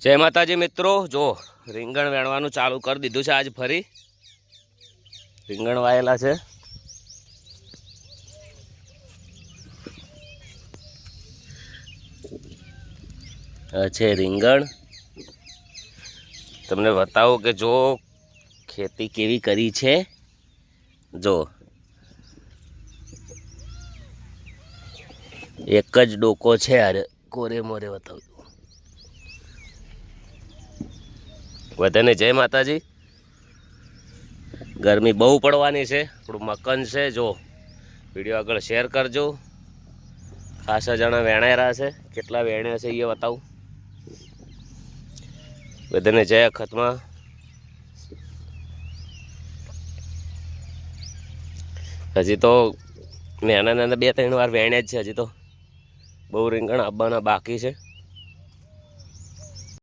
જય માતાજી મિત્રો, જો રીંગણ વેણવાનું ચાલુ કરી દીધું છે. આજ ફરી રીંગણ વાયેલા છે. છે રીંગણ. તમને બતાવું કે જો ખેતી કેવી કરી છે. જો એક જ ડોકો છે. અરે કોરે મોરે બતાવું. બધાને જય માતાજી. ગરમી બહુ પડવાની છે. આપણું મકન છે. જો વિડીયો આગળ શેર કરજો. ખાસા જણા વેણાયરા છે. કેટલા વેણ્યા છે એ બતાવું. બધાને જય અખતમાં. હજી તો નાના નાના 2-3 વાર વેણ્યા જ છે. હજી તો બહુ રીંગણ આવવાના બાકી છે.